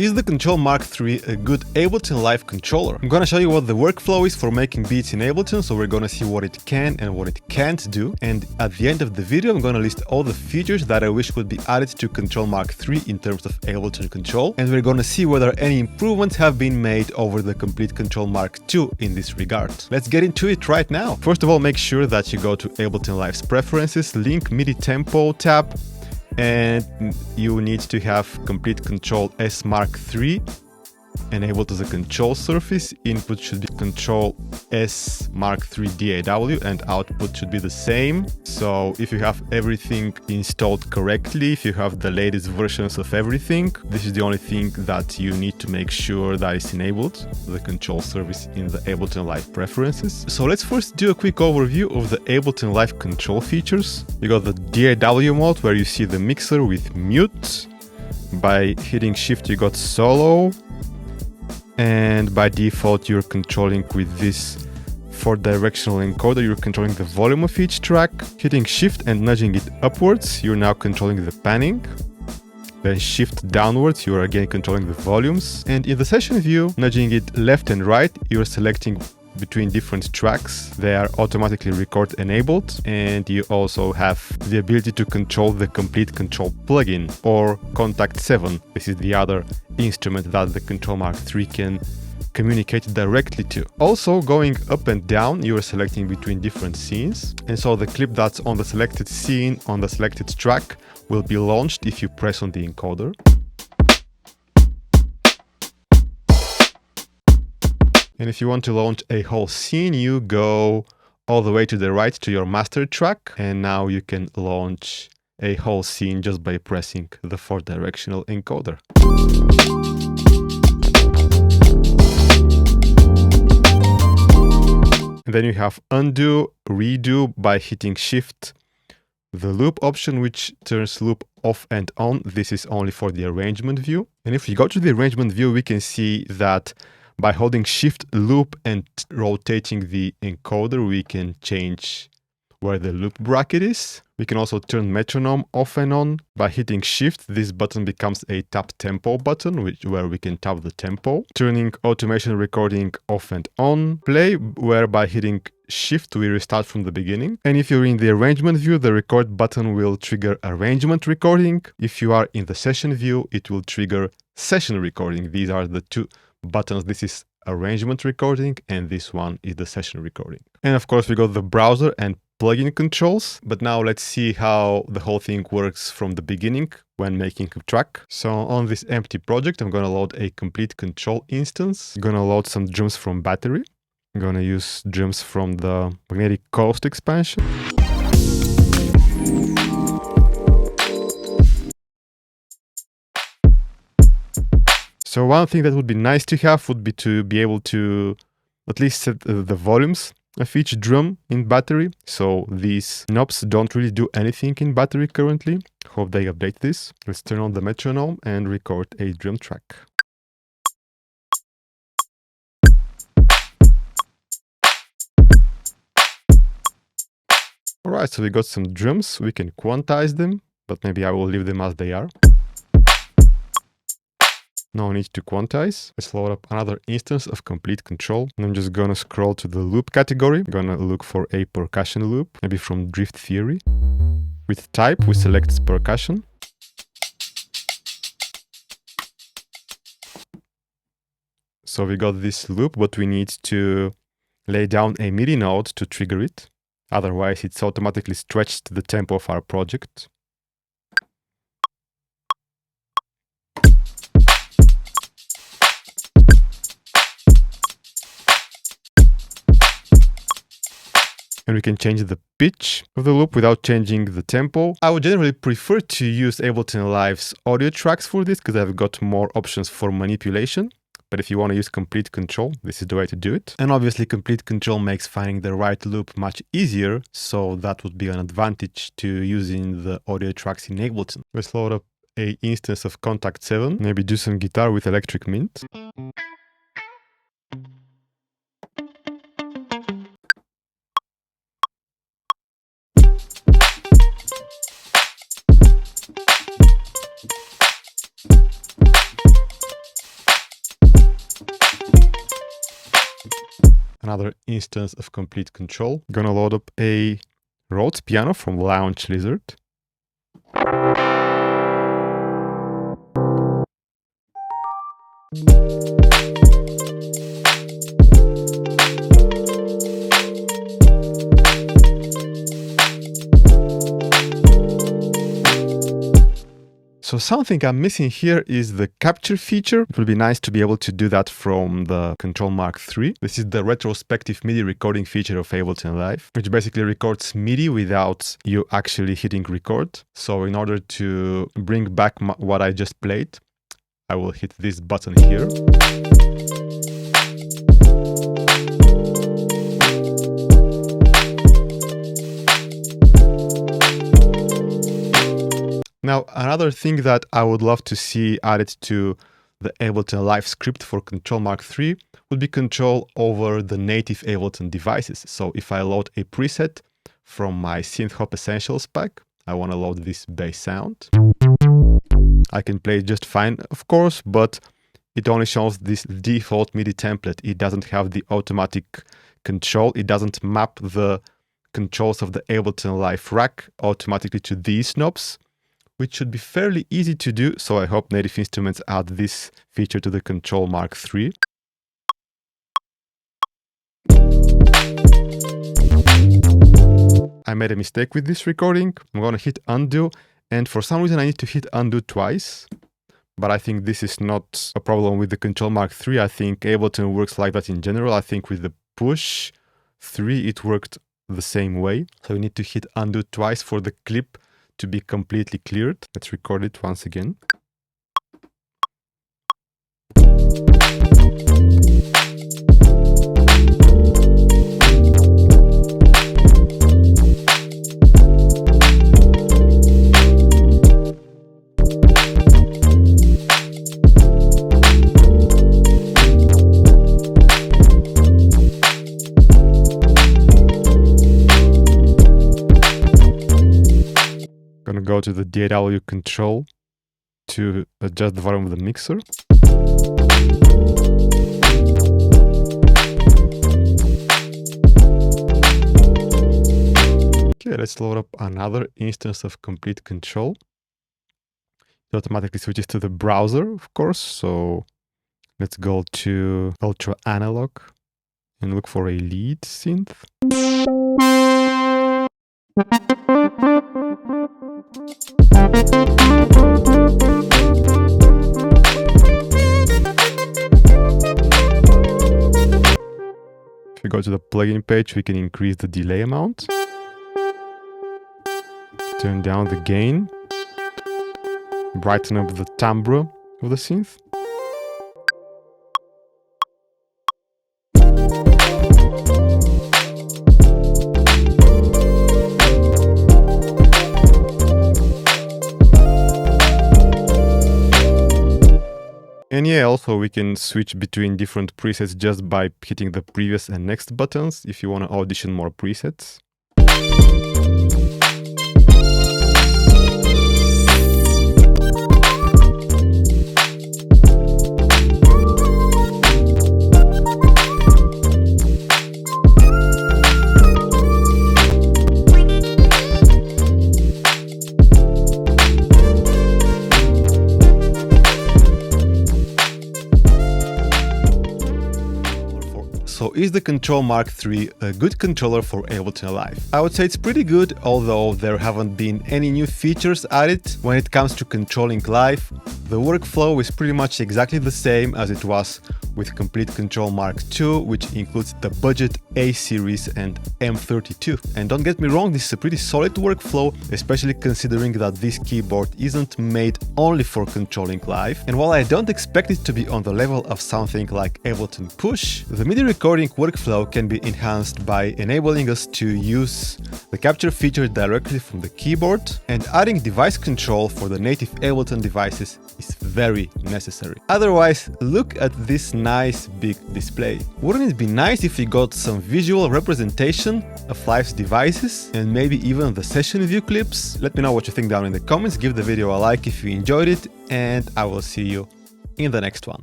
Is the Kontrol MK3 a good Ableton Live controller? I'm gonna show you what the workflow is for making beats in Ableton, so we're gonna see what it can and what it can't do. And at the end of the video, I'm gonna list all the features that I wish would be added to Kontrol MK3 in terms of Ableton control. And we're gonna see whether any improvements have been made over the Komplete Kontrol MK2 in this regard. Let's get into it right now. First of all, make sure that you go to Ableton Live's Preferences, link MIDI Tempo tab, and you need to have Komplete Kontrol S MK3 enabled as a control surface. Input should be Kontrol S MK3 DAW and output should be the same. So if you have everything installed correctly, if you have the latest versions of everything, this is the only thing that you need to make sure that is enabled, the control surface in the Ableton Live preferences. So let's first do a quick overview of the Ableton Live control features. You got the DAW mode where you see the mixer with mute. By hitting shift you got solo. And by default, you're controlling with this 4-directional encoder, you're controlling the volume of each track. Hitting shift and nudging it upwards, you're now controlling the panning. Then shift downwards, you're again controlling the volumes. And in the session view, nudging it left and right, you're selecting between different tracks. They are automatically record enabled, and you also have the ability to control the Komplete Kontrol plugin or Contact 7. This is the other instrument that the Kontrol MK3 can communicate directly to. Also, going up and down, you are selecting between different scenes, and so the clip that's on the selected scene on the selected track will be launched if you press on the encoder. And if you want to launch a whole scene, you go all the way to the right to your master track. And now you can launch a whole scene just by pressing the 4-directional encoder. And then you have undo, redo by hitting shift. The loop option, which turns loop off and on. This is only for the arrangement view. And if we go to the arrangement view, we can see that by holding shift, loop, and rotating the encoder, we can change where the loop bracket is. We can also turn metronome off and on. By hitting shift, this button becomes a tap tempo button, where we can tap the tempo. Turning automation recording off and on. Play, where by hitting shift, we restart from the beginning. And if you're in the arrangement view, the record button will trigger arrangement recording. If you are in the session view, it will trigger session recording. These are the two buttons. This is arrangement recording and this one is the session recording. And of course we got the browser and plugin controls, but now let's see how the whole thing works from the beginning when making a track. So on this empty project, I'm gonna load a Komplete Kontrol instance. I'm gonna load some drums from battery. I'm gonna use drums from the Magnetic Coast expansion. So one thing that would be nice to have would be to be able to at least set the volumes of each drum in battery. So these knobs don't really do anything in battery currently. Hope they update this. Let's turn on the metronome and record a drum track. Alright, so we got some drums. We can quantize them, but maybe I will leave them as they are. No need to quantize. Let's load up another instance of Komplete Kontrol. And I'm just gonna scroll to the loop category. I'm gonna look for a percussion loop, maybe from Drift Theory. With type, we select percussion. So we got this loop, but we need to lay down a MIDI node to trigger it. Otherwise, it's automatically stretched to the tempo of our project. And we can change the pitch of the loop without changing the tempo. I would generally prefer to use Ableton Live's audio tracks for this because I've got more options for manipulation. But if you want to use Komplete Kontrol, this is the way to do it. And obviously Komplete Kontrol makes finding the right loop much easier, so that would be an advantage to using the audio tracks in Ableton. Let's load up an instance of Contact 7, maybe do some guitar with Electric Mint. another instance of Komplete Kontrol. Gonna load up a Rhodes piano from Launch Lizard. So something I'm missing here is the capture feature. It would be nice to be able to do that from the Kontrol MK3. This is the retrospective MIDI recording feature of Ableton Live, which basically records MIDI without you actually hitting record. So in order to bring back what I just played, I will hit this button here. Now, another thing that I would love to see added to the Ableton Live script for Kontrol MK3 would be control over the native Ableton devices. So if I load a preset from my Synth-Hop Essentials pack, I want to load this bass sound. I can play it just fine, of course, but it only shows this default MIDI template. It doesn't have the automatic control. It doesn't map the controls of the Ableton Live rack automatically to these knobs, which should be fairly easy to do, so I hope Native Instruments add this feature to the Kontrol MK3. I made a mistake with this recording. I'm gonna hit undo, and for some reason I need to hit undo twice, but I think this is not a problem with the Kontrol MK3. I think Ableton works like that in general. I think with the push 3 it worked the same way. So you need to hit undo twice for the clip to be completely cleared. Let's record it once again. Gonna go to the DAW control to adjust the volume of the mixer. Okay, let's load up another instance of Komplete Kontrol. It automatically switches to the browser, of course, so let's go to Ultra Analog and look for a lead synth. If we go to the plugin page, we can increase the delay amount, turn down the gain, brighten up the timbre of the synth. And yeah, also we can switch between different presets just by hitting the previous and next buttons if you want to audition more presets. So is the Kontrol MK3 a good controller for Ableton Live? I would say it's pretty good, although there haven't been any new features added. When it comes to controlling live, the workflow is pretty much exactly the same as it was with Komplete Kontrol MK2, which includes the budget A series and M32. And don't get me wrong, this is a pretty solid workflow, especially considering that this keyboard isn't made only for controlling live. And while I don't expect it to be on the level of something like Ableton Push, the MIDI recording workflow can be enhanced by enabling us to use the capture feature directly from the keyboard, and adding device control for the native Ableton devices is very necessary. Otherwise, look at this nice big display. Wouldn't it be nice if we got some visual representation of Live's devices and maybe even the session view clips? Let me know what you think down in the comments, give the video a like if you enjoyed it, and I will see you in the next one.